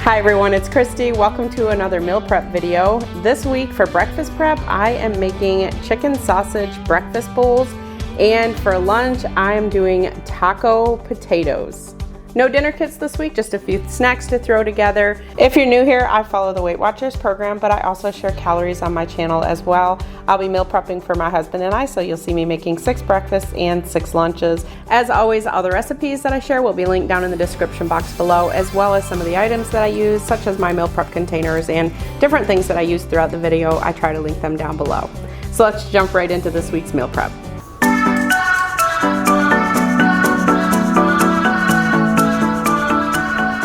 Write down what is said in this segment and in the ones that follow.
Hi everyone, it's Kristi. Welcome to another meal prep video. This week for breakfast prep, I am making chicken sausage breakfast bowls, and for lunch, I am doing taco potatoes. No dinner kits this week, just a few snacks to throw together. If you're new here, I follow the Weight Watchers program, but I also share calories on my channel as well. I'll be meal prepping for my husband and I, so you'll see me making 6 breakfasts and 6 lunches. As always, all the recipes that I share will be linked down in the description box below, as well as some of the items that I use, such as my meal prep containers and different things that I use throughout the video. I try to link them down below. So let's jump right into this week's meal prep.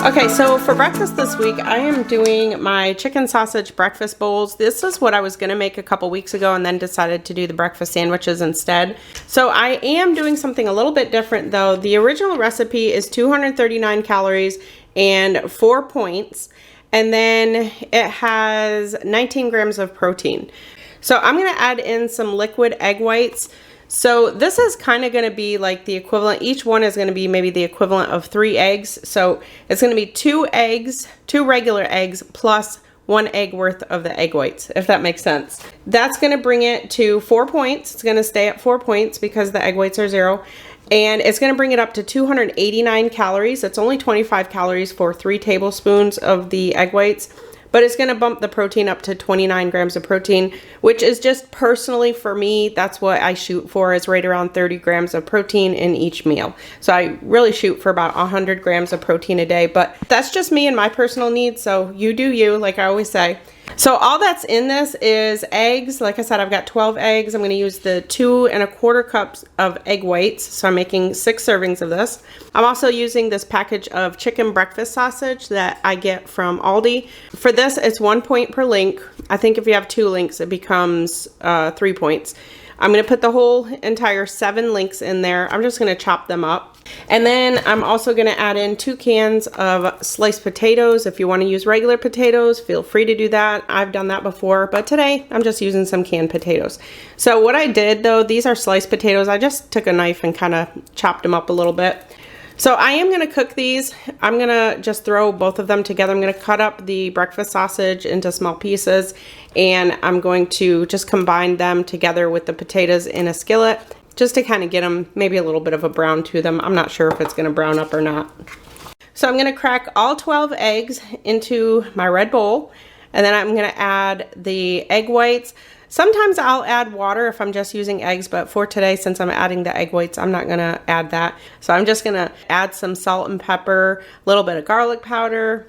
Okay, so for breakfast this week, I am doing my chicken sausage breakfast bowls. This is what I was gonna make a couple weeks ago and then decided to do the breakfast sandwiches instead. So I am doing something a little bit different though. The original recipe is 239 calories and 4 points, and then it has 19 grams of protein. So I'm gonna add in some liquid egg whites. So this is kind of going to be like the equivalent, each one is going to be maybe the equivalent of 3 eggs. So it's going to be 2 eggs, 2 regular eggs, plus 1 egg worth of the egg whites, if that makes sense. That's going to bring it to 4 points. It's going to stay at 4 points because the egg whites are 0. And it's going to bring it up to 289 calories. It's only 25 calories for 3 tablespoons of the egg whites. But it's going to bump the protein up to 29 grams of protein, which is just personally for me, that's what I shoot for, is right around 30 grams of protein in each meal. So I really shoot for about 100 grams of protein a day, but that's just me and my personal needs. So you do you, like I always say. So all that's in this is eggs. Like I said, I've got 12 eggs. I'm going to use the 2 1/4 cups of egg whites. So I'm making 6 servings of this. I'm also using this package of chicken breakfast sausage that I get from Aldi. For this, it's 1 point per link. I think if you have 2 links, it becomes 3 points. I'm going to put the whole entire 7 links in there. I'm just going to chop them up. And then I'm also going to add in 2 cans of sliced potatoes. If you want to use regular potatoes, feel free to do that. I've done that before, but today I'm just using some canned potatoes. So what I did though, these are sliced potatoes. I just took a knife and kind of chopped them up a little bit. So I am going to cook these. I'm going to just throw both of them together. I'm going to cut up the breakfast sausage into small pieces, and I'm going to just combine them together with the potatoes in a skillet just to kind of get them maybe a little bit of a brown to them. I'm not sure if it's going to brown up or not. So I'm going to crack all 12 eggs into my red bowl, and then I'm going to add the egg whites. Sometimes I'll add water if I'm just using eggs, but for today, since I'm adding the egg whites, I'm not gonna add that. So I'm just gonna add some salt and pepper, a little bit of garlic powder,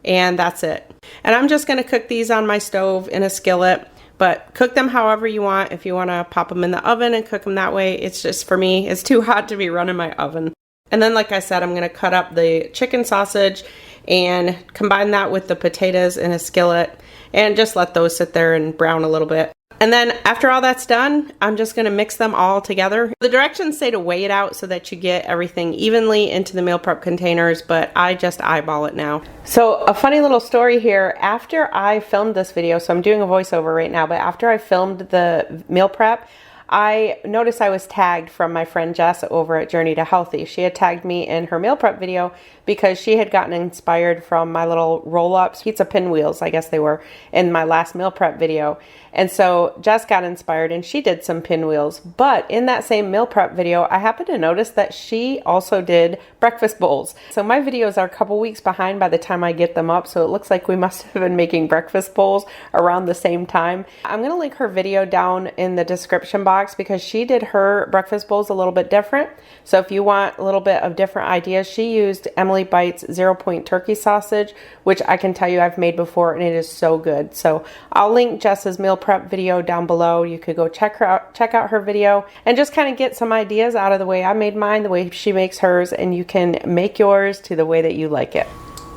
and that's it. And I'm just gonna cook these on my stove in a skillet, but cook them however you want. If you wanna pop them in the oven and cook them that way, it's just, for me, it's too hot to be running my oven. And then, like I said, I'm gonna cut up the chicken sausage and combine that with the potatoes in a skillet and just let those sit there and brown a little bit. And then after all that's done, I'm just going to mix them all together. The directions say to weigh it out so that you get everything evenly into the meal prep containers, but I just eyeball it now. So a funny little story here, after I filmed this video, so I'm doing a voiceover right now, but after I filmed the meal prep, I noticed I was tagged from my friend Jess over at Journey to Healthy. She had tagged me in her meal prep video because she had gotten inspired from my little roll-ups, pizza pinwheels, I guess they were, in my last meal prep video. And so Jess got inspired and she did some pinwheels. But in that same meal prep video, I happened to notice that she also did breakfast bowls. So my videos are a couple weeks behind by the time I get them up. So it looks like we must have been making breakfast bowls around the same time. I'm going to link her video down in the description box because she did her breakfast bowls a little bit different. So if you want a little bit of different ideas, she used Emily Bites 0 point turkey sausage, which I can tell you I've made before and it is so good. So I'll link Jess's meal prep video down below. You could go check out her video and just kind of get some ideas out of the way I made mine, the way she makes hers, and you can make yours to the way that you like it.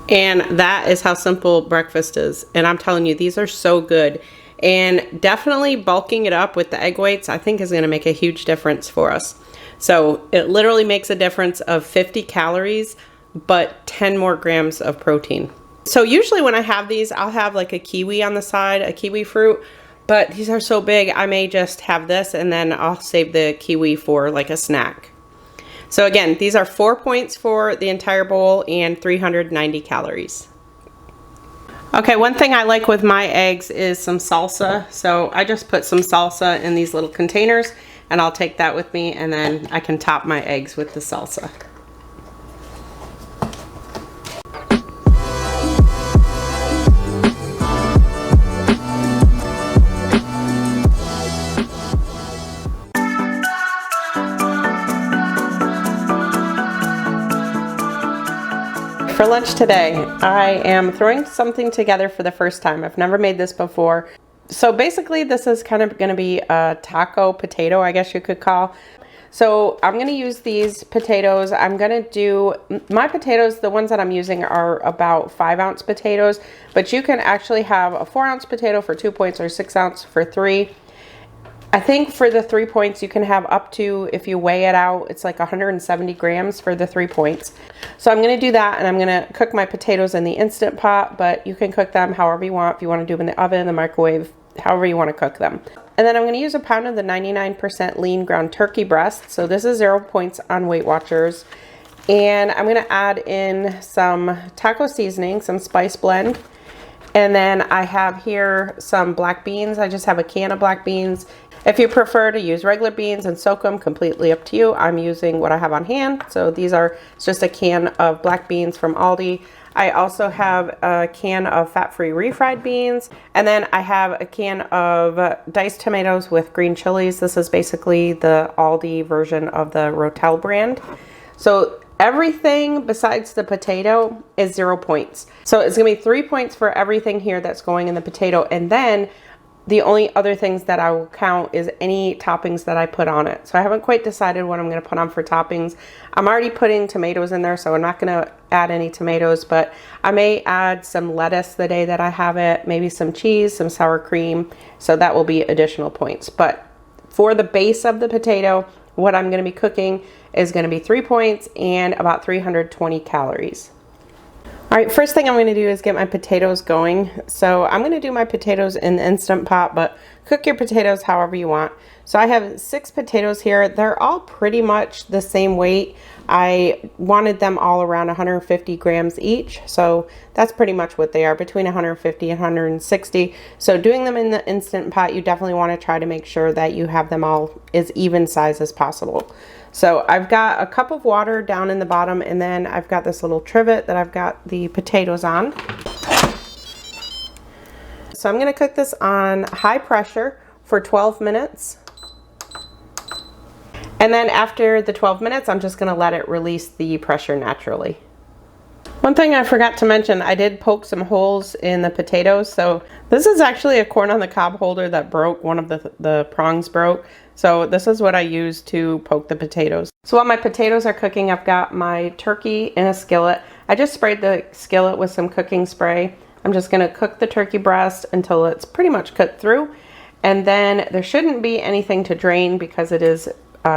And that is how simple breakfast is. And I'm telling you, these are so good. And definitely bulking it up with the egg whites, I think, is going to make a huge difference for us. So it literally makes a difference of 50 calories, but 10 more grams of protein. So usually when I have these, I'll have like a kiwi on the side, a kiwi fruit, but these are so big, I may just have this and then I'll save the kiwi for like a snack. So again, these are 4 points for the entire bowl and 390 calories. Okay, one thing I like with my eggs is some salsa. So I just put some salsa in these little containers and I'll take that with me and then I can top my eggs with the salsa. For lunch today, I am throwing something together for the first time. I've never made this before. So basically this is kind of going to be a taco potato, I guess you could call. So I'm going to use these potatoes. I'm going to do my potatoes. The ones that I'm using are about 5-ounce potatoes, but you can actually have a 4-ounce potato for 2 points or 6-ounce for 3. I think for the 3 points you can have up to, if you weigh it out, it's like 170 grams for the 3 points. So I'm going to do that, and I'm going to cook my potatoes in the Instant Pot, but you can cook them however you want. If you want to do them in the oven, the microwave, however you want to cook them. And then I'm going to use a pound of the 99% lean ground turkey breast. So this is 0 points on Weight Watchers. And I'm going to add in some taco seasoning, some spice blend. And then I have here some black beans. I just have a can of black beans. If you prefer to use regular beans and soak them, completely up to you. I'm using what I have on hand. So these are, it's just a can of black beans from Aldi. I also have a can of fat-free refried beans. And then I have a can of diced tomatoes with green chilies. This is basically the Aldi version of the Rotel brand. So everything besides the potato is 0 points. So it's gonna be 3 points for everything here that's going in the potato. And then the only other things that I will count is any toppings that I put on it. So I haven't quite decided what I'm going to put on for toppings. I'm already putting tomatoes in there, so I'm not going to add any tomatoes, but I may add some lettuce the day that I have it, maybe some cheese, some sour cream. So that will be additional points. But for the base of the potato, what I'm going to be cooking is going to be 3 points and about 320 calories. All right, first thing I'm going to do is get my potatoes going. So I'm going to do my potatoes in the Instant Pot, but cook your potatoes however you want. So I have 6 potatoes here. They're all pretty much the same weight. I wanted them all around 150 grams each. So that's pretty much what they are, between 150 and 160. So doing them in the Instant Pot, you definitely want to try to make sure that you have them all as even size as possible. So I've got a cup of water down in the bottom, and then I've got this little trivet that I've got the potatoes on. So I'm going to cook this on high pressure for 12 minutes. And then after the 12 minutes, I'm just going to let it release the pressure naturally. One thing I forgot to mention, I did poke some holes in the potatoes. So this is actually a corn on the cob holder that broke. One of the prongs broke. So this is what I use to poke the potatoes. So while my potatoes are cooking, I've got my turkey in a skillet. I just sprayed the skillet with some cooking spray. I'm just going to cook the turkey breast until it's pretty much cooked through. And then there shouldn't be anything to drain because it is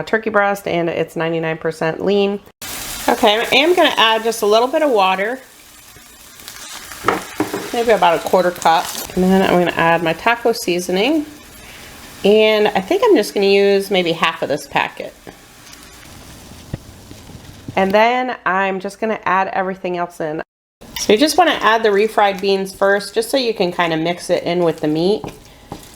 turkey breast and it's 99% lean. Okay, I am going to add just a little bit of water, maybe about a 1/4 cup. And then I'm going to add my taco seasoning. And I think I'm just going to use maybe half of this packet. And then I'm just going to add everything else in. So you just want to add the refried beans first, just so you can kind of mix it in with the meat.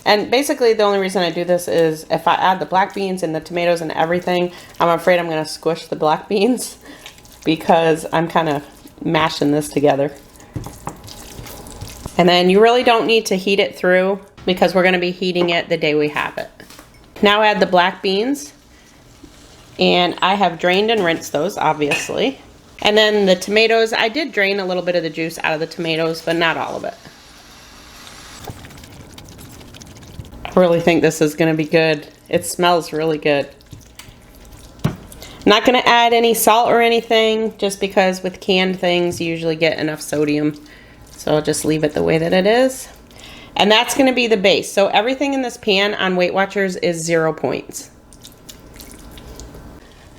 And basically the only reason I do this is if I add the black beans and the tomatoes and everything, I'm afraid I'm going to squish the black beans because I'm kind of mashing this together. And then you really don't need to heat it through because we're going to be heating it the day we have it. Now add the black beans. And I have drained and rinsed those, obviously. And then the tomatoes, I did drain a little bit of the juice out of the tomatoes, but not all of it. I really think this is going to be good. It smells really good. I'm not going to add any salt or anything, just because with canned things you usually get enough sodium. So I'll just leave it the way that it is. And that's going to be the base. So everything in this pan on Weight Watchers is 0 points.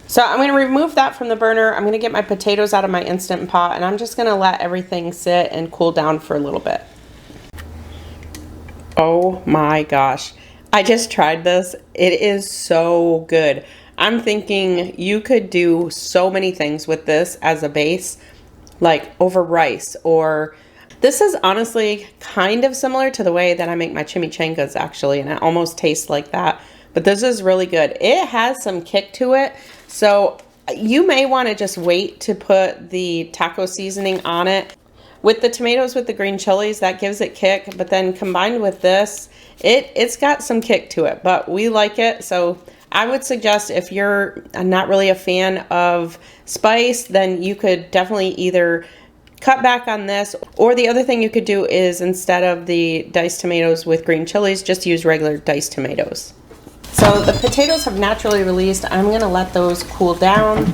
So I'm going to remove that from the burner. I'm going to get my potatoes out of my Instant Pot, and I'm just going to let everything sit and cool down for a little bit. Oh my gosh. I just tried this. It is so good. I'm thinking you could do so many things with this as a base, like over rice, or This is honestly kind of similar to the way that I make my chimichangas actually, and it almost tastes like that. But this is really good. It has some kick to it, so you may want to just wait to put the taco seasoning on it. With the tomatoes with the green chilies, that gives it kick, but then combined with this, it's got some kick to it, but we like it. So I would suggest if you're not really a fan of spice, then you could definitely either cut back on this, or the other thing you could do is instead of the diced tomatoes with green chilies, just use regular diced tomatoes. So the potatoes have naturally released. I'm gonna let those cool down.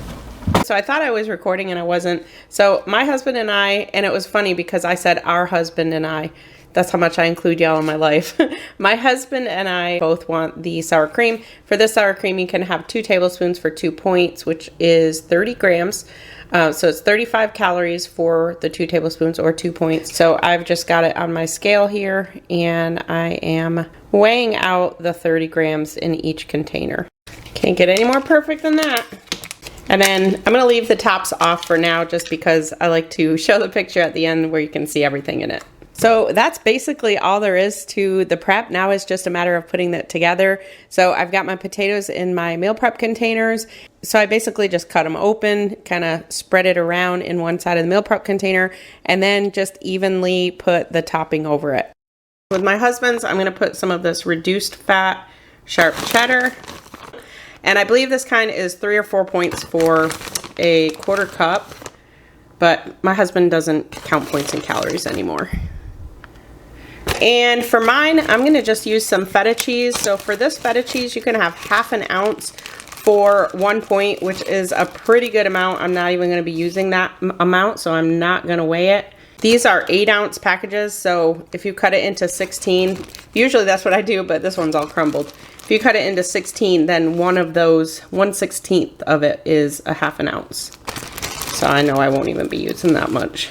So I thought I was recording and I wasn't. So my husband and I, and it was funny because I said our husband and I, that's how much I include y'all in my life. My husband and I both want the sour cream. For this sour cream, you can have 2 tablespoons for 2 points, which is 30 grams. So it's 35 calories for the 2 tablespoons or 2 points. So I've just got it on my scale here and I am weighing out the 30 grams in each container. Can't get any more perfect than that. And then I'm gonna leave the tops off for now just because I like to show the picture at the end where you can see everything in it. So that's basically all there is to the prep. Now it's just a matter of putting it together. So I've got my potatoes in my meal prep containers. So I basically just cut them open, kind of spread it around in one side of the meal prep container, and then just evenly put the topping over it. With my husband's, I'm gonna put some of this reduced fat sharp cheddar. And I believe this kind is 3 or 4 points for a 1/4 cup, but my husband doesn't count points and calories anymore. And for mine, I'm gonna just use some feta cheese. So for this feta cheese, you can have 1/2 ounce for 1 point, which is a pretty good amount. I'm not even gonna be using that amount, so I'm not gonna weigh it. These are 8-ounce packages, so if you cut it into 16, usually that's what I do, but this one's all crumbled. If you cut it into 16, then one of those, 1/16 of it is a 1/2 ounce. So I know I won't even be using that much.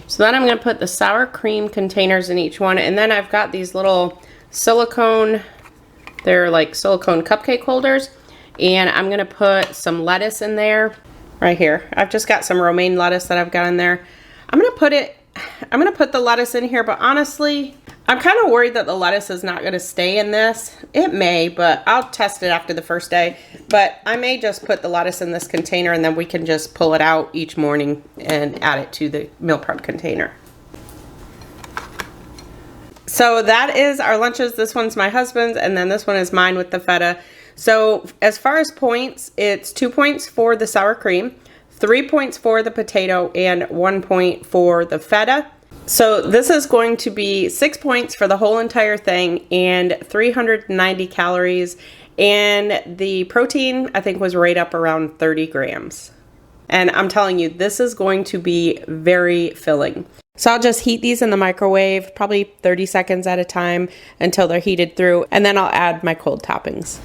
So then I'm gonna put the sour cream containers in each one, and then I've got these little silicone, they're like silicone cupcake holders, and I'm gonna put some lettuce in there, right here. I've just got some romaine lettuce that I've got in there. I'm gonna put the lettuce in here, but honestly, I'm kind of worried that the lettuce is not gonna stay in this. It may, but I'll test it after the first day. But I may just put the lettuce in this container and then we can just pull it out each morning and add it to the meal prep container. So that is our lunches. This one's my husband's and then this one is mine with the feta. So as far as points, it's 2 points for the sour cream, 3 points for the potato, and 1 point for the feta. So this is going to be 6 points for the whole entire thing and 390 calories. And the protein, I think, was right up around 30 grams. And I'm telling you, this is going to be very filling. So I'll just heat these in the microwave, probably 30 seconds at a time until they're heated through. And then I'll add my cold toppings.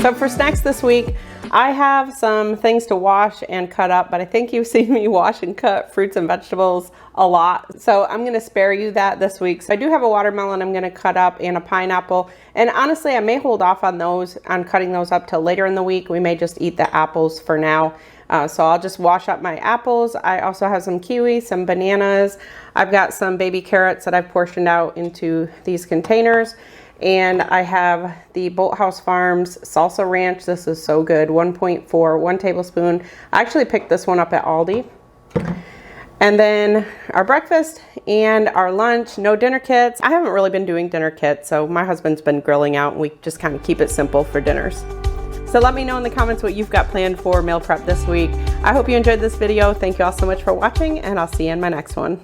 So for snacks this week, I have some things to wash and cut up, but I think you've seen me wash and cut fruits and vegetables a lot. So I'm gonna spare you that this week. So I do have a watermelon I'm gonna cut up and a pineapple. And honestly, I may hold off on cutting those up till later in the week. We may just eat the apples for now. So I'll just wash up my apples. I also have some kiwi, some bananas. I've got some baby carrots that I've portioned out into these containers. And I have the Bolthouse Farms Salsa Ranch. This is so good, 1.4, 1 tablespoon. I actually picked this one up at Aldi. And then our breakfast and our lunch, no dinner kits. I haven't really been doing dinner kits, so my husband's been grilling out and we just kind of keep it simple for dinners. So let me know in the comments what you've got planned for meal prep this week. I hope you enjoyed this video. Thank you all so much for watching and I'll see you in my next one.